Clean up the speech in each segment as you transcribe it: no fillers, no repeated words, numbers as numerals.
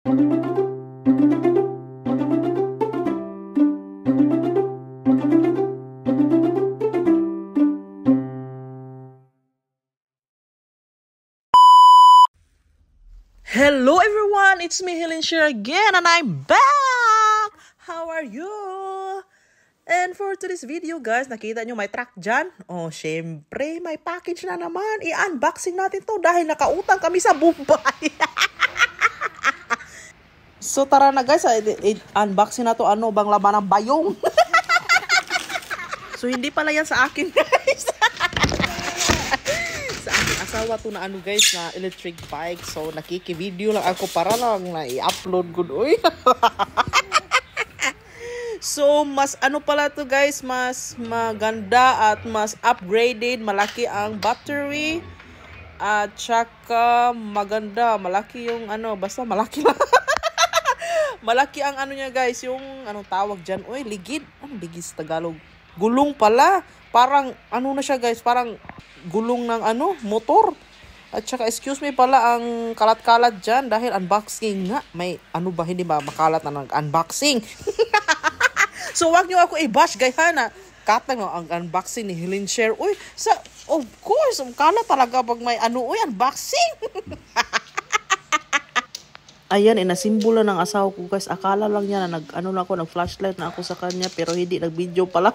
Hello everyone, it's me Helen Shear again and I'm back! How are you? And for today's video guys, nakita nyo may truck dyan? Oh, syempre may package na naman. I-unboxing natin to dahil nakautang kami sa Mumbai. So tara na guys, i-unboxing na to. Ano bang laman ng bayong? So hindi pala yan sa akin guys. Asawa to na ano guys, na electric bike. So nakiki-video lang ako para lang na i-upload good. Uy. So mas ano pala to guys, mas maganda at mas upgraded. Malaki ang battery. At saka maganda, malaki yung ano, basta malaki lang. Malaki ang ano niya guys, yung anong tawag dyan. Uy, ligid. Ano ligid sa Tagalog? Gulong pala. Parang ano na siya guys, parang gulong ng ano, motor. At saka excuse me pala ang kalat-kalat dyan dahil unboxing nga. May ano ba, hindi ba makalat na ng-unboxing? So wag nyo ako i-bash guys ha na katang ang unboxing ni Helen Shear. Uy, of course, kalat talaga pag may ano, uy, unboxing. Ayan, inasimbola ng asawa ko guys. Akala lang niya na nag-flashlight na ako sa kanya pero hindi, nag-video pala.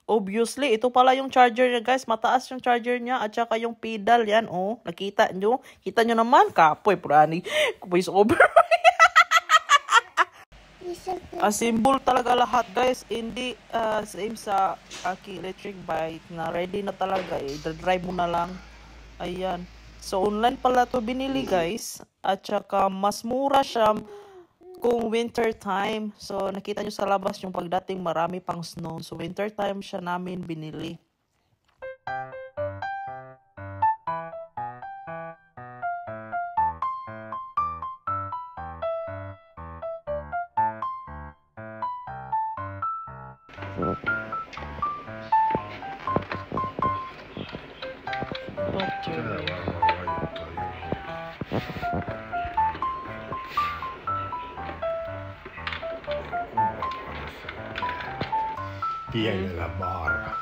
Obviously, ito pala yung charger niya guys. Mataas yung charger niya at saka yung pedal yan. Oh, nakita nyo? Kita nyo naman? Kapoy, purani. Voice over. Symbol talaga lahat guys. Hindi same sa aking electric bike na ready na talaga. I-drive mo na lang. Ayan. So, online pala to binili guys. At saka mas mura siya kung winter time. So, nakita nyo sa labas yung pagdating marami pang snow. So, winter time siya namin binili. Pienellä baarilla.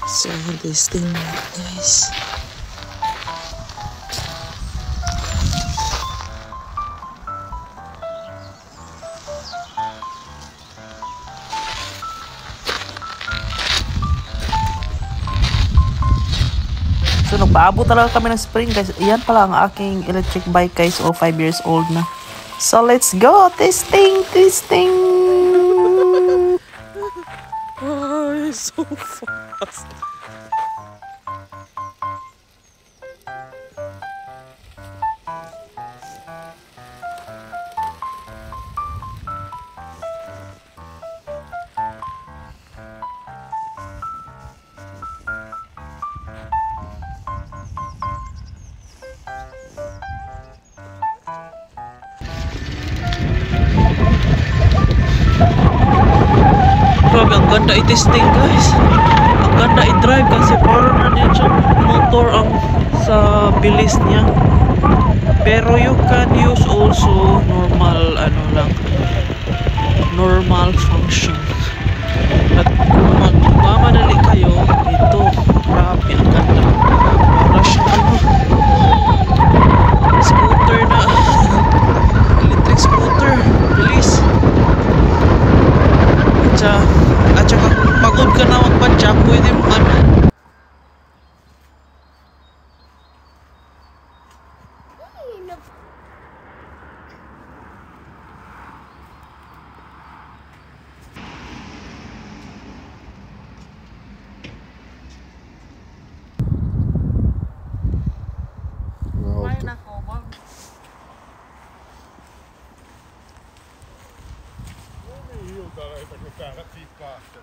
So, this thing guys. So, nagpaabot talaga kami ng spring guys. Yan pala ang aking electric bike guys. 5 years old na. So, let's go! Testing! Oh, it's so fast. Grabe, ang ganda i-testing guys. Ang ganda i-drive kasi parang ano siya, motor ang sa bilis niya. Pero you can use also normal function. At kung magmamadali kayo, ito, grabe ang ganda. Para siya scooter na. Electric scooter. Bilis. At saka kung pagod ka na magpadya, pwede mo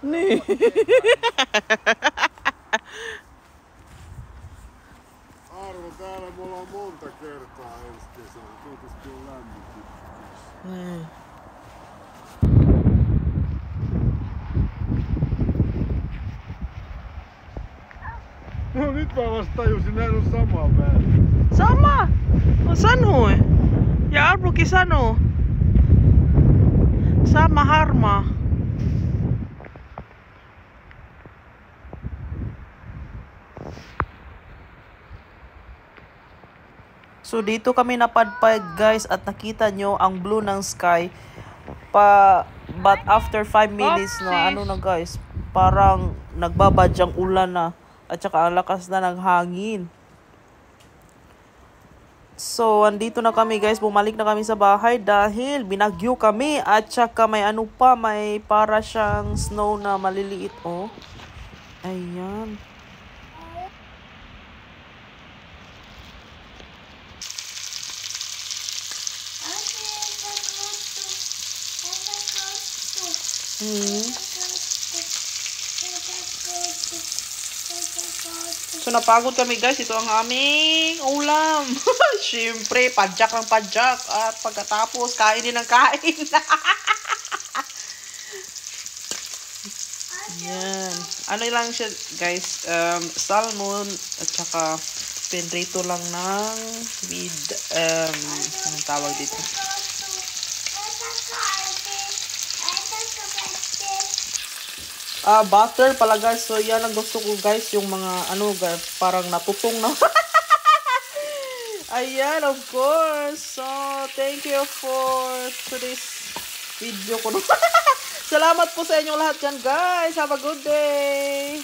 Niin. Arvo, täällä mulla on monta kertaa ensi kesänä. Toivottavasti on lämmin. Niin. No nyt mä vasta tajusin, näin on sama väri. Sama! Mä sanoin. Ja Arvokin sanoo. Sama harmaa. So dito kami napadpad guys at nakita nyo ang blue ng sky. But after 5 minutes na ano na guys, parang nagbabadyang ulan na at saka ang lakas na ng hangin. So andito na kami guys, bumalik na kami sa bahay dahil binagyo kami at saka may ano pa, may para siyang snow na maliliit oh. Ayan. So napagod kami guys, ito ang aming ulam. Siyempre, padjak ng padjak at pagkatapos kain din ng kain. Yan. Ano lang siya guys, salmon at saka pinrito lang ng with anong tawag dito? Butter pala guys. So yan ang gusto ko guys, yung mga ano guys, parang natutong na. Ayan, of course. So thank you for today's video ko. Salamat po sa inyong lahat dyan guys. Have a good day.